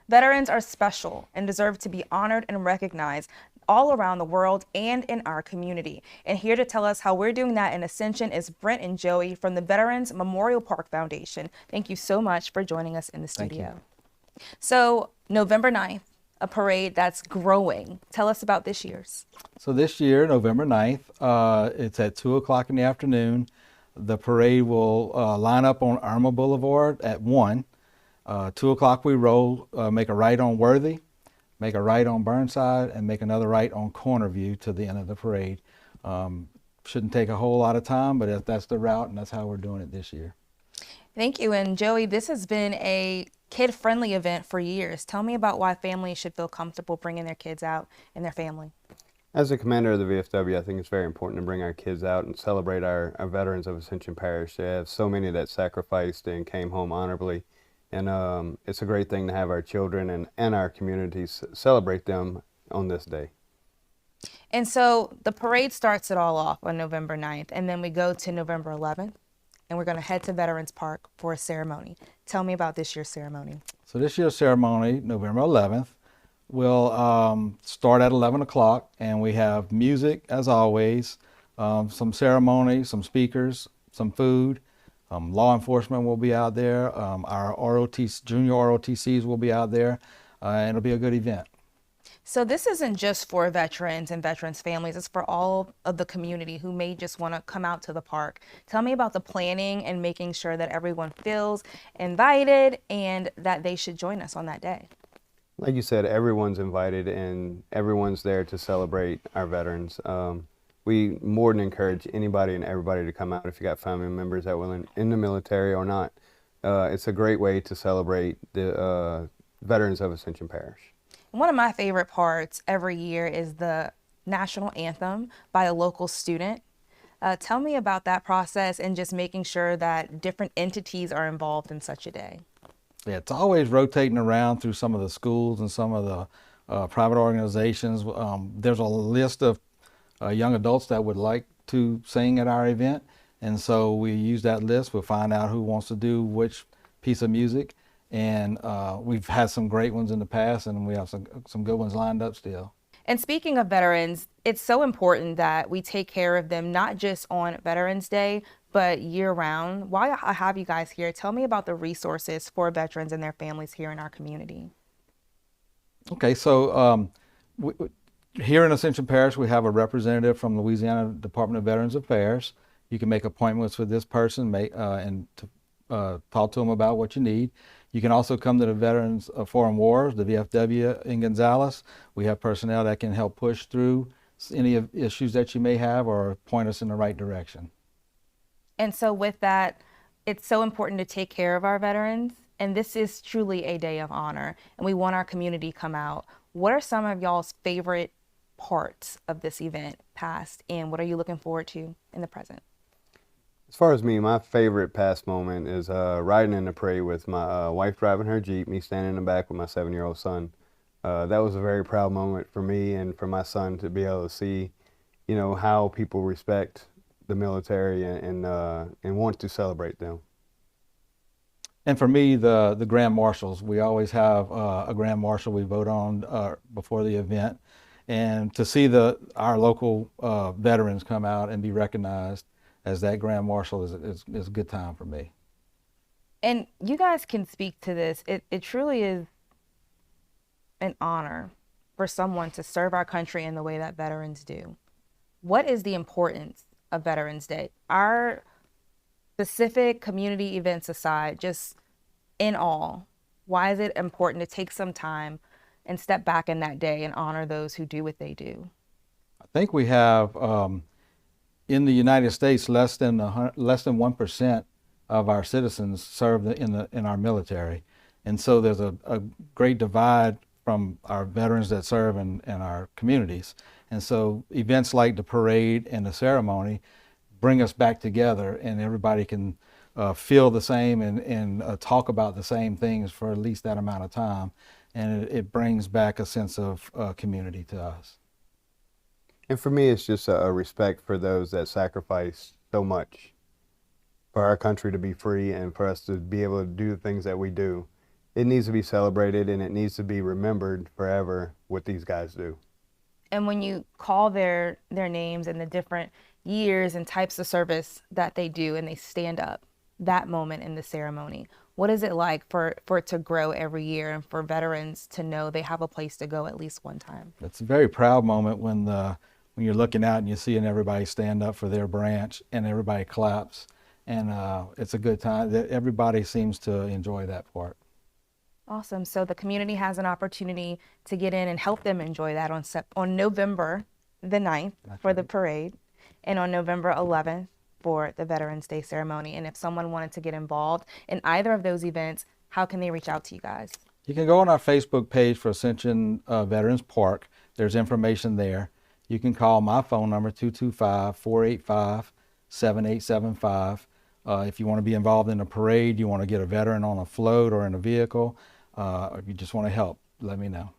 Veterans are special and deserve to be honored and recognized all around the world and in our community. And here to tell us how we're doing that in Ascension is Brent and Joey from the Veterans Memorial Park Foundation. Thank you so much for joining us in the studio. So November 9th, a parade that's growing. Tell us about this year's. So this year, November 9th, it's at 2 o'clock in the afternoon. The parade will line up on Irma Boulevard at 1. 2 o'clock we roll, make a right on Worthy, make a right on Burnside, and make another right on Cornerview to the end of the parade. Shouldn't take a whole lot of time, but that's the route, and that's how we're doing it this year. Thank you. And Joey, this has been a kid-friendly event for years. Tell me about why families should feel comfortable bringing their kids out and their family. As a commander of the VFW, I think it's very important to bring our kids out and celebrate our veterans of Ascension Parish. They have so many that sacrificed and came home honorably. And it's a great thing to have our children and our communities celebrate them on this day. And so the parade starts it all off on November 9th, and then we go to November 11th, and we're going to head to Veterans Park for a ceremony. Tell me about this year's ceremony. So this year's ceremony, November 11th, will start at 11 o'clock, and we have music, as always, some ceremony, some speakers, some food. Law enforcement will be out there. Our junior ROTCs will be out there, and it'll be a good event. So this isn't just for veterans and veterans' families, it's for all of the community who may just want to come out to the park. Tell me about the planning and making sure that everyone feels invited and that they should join us on that day. Like you said, everyone's invited and everyone's there to celebrate our veterans. We more than encourage anybody and everybody to come out if you got family members that were in the military or not. It's a great way to celebrate the veterans of Ascension Parish. One of my favorite parts every year is the national anthem by a local student. Tell me about that process and just making sure that different entities are involved in such a day. Yeah, it's always rotating around through some of the schools and some of the private organizations. There's a list of young adults that would like to sing at our event, and so we use that list. We'll find out who wants to do which piece of music, and we've had some great ones in the past, and we have some good ones lined up still. And speaking of veterans, it's so important that we take care of them, not just on Veterans Day, but year round. While I have you guys here, tell me about the resources for veterans and their families here in our community. Okay, so here in Ascension Parish, we have a representative from Louisiana Department of Veterans Affairs. You can make appointments with this person and talk to them about what you need. You can also come to the Veterans of Foreign Wars, the VFW in Gonzales. We have personnel that can help push through any issues that you may have or point us in the right direction. And so with that, it's so important to take care of our veterans. And this is truly a day of honor. And we want our community to come out. What are some of y'all's favorite parts of this event past, and what are you looking forward to in the present? As far as me, my favorite past moment is riding in the parade with my wife driving her Jeep, me standing in the back with my 7-year-old son. That was a very proud moment for me and for my son to be able to see, how people respect the military and want to celebrate them. And for me, the Grand Marshals, we always have a Grand Marshal we vote on before the event. And to see our local veterans come out and be recognized as that Grand Marshal is a good time for me. And you guys can speak to this. It truly is an honor for someone to serve our country in the way that veterans do. What is the importance of Veterans Day? Our specific community events aside, just in all, why is it important to take some time and step back in that day and honor those who do what they do? I think we have in the United States less than 1% of our citizens serve in our military, and so there's a great divide from our veterans that serve in our communities. And so events like the parade and the ceremony bring us back together, and everybody can feel the same and talk about the same things for at least that amount of time. And it brings back a sense of community to us. And for me, it's just a respect for those that sacrifice so much for our country to be free and for us to be able to do the things that we do. it needs to be celebrated and it needs to be remembered forever what these guys do. And when you call their names and the different years and types of service that they do and they stand up that moment in the ceremony, what is it like for it to grow every year and for veterans to know they have a place to go at least one time? It's a very proud moment when you're looking out and you're seeing everybody stand up for their branch and everybody claps, and it's a good time. Everybody seems to enjoy that part. Awesome. So the community has an opportunity to get in and help them enjoy that on November the 9th for the parade, and on November 11th for the Veterans Day ceremony. And if someone wanted to get involved in either of those events, how can they reach out to you guys? You can go on our Facebook page for Ascension Veterans Park. There's information there. You can call my phone number, 225-485-7875. If you want to be involved in a parade, you want to get a veteran on a float or in a vehicle, or if you just want to help, let me know.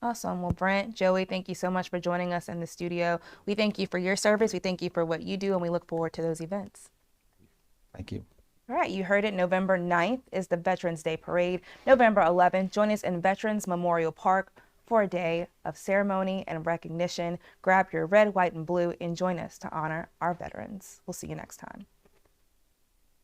Awesome. Well, Brent, Joey, thank you so much for joining us in the studio. We thank you for your service. We thank you for what you do, and we look forward to those events. Thank you. All right, you heard it. November 9th is the Veterans Day Parade. November 11th, join us in Veterans Memorial Park for a day of ceremony and recognition. Grab your red, white, and blue and join us to honor our veterans. We'll see you next time.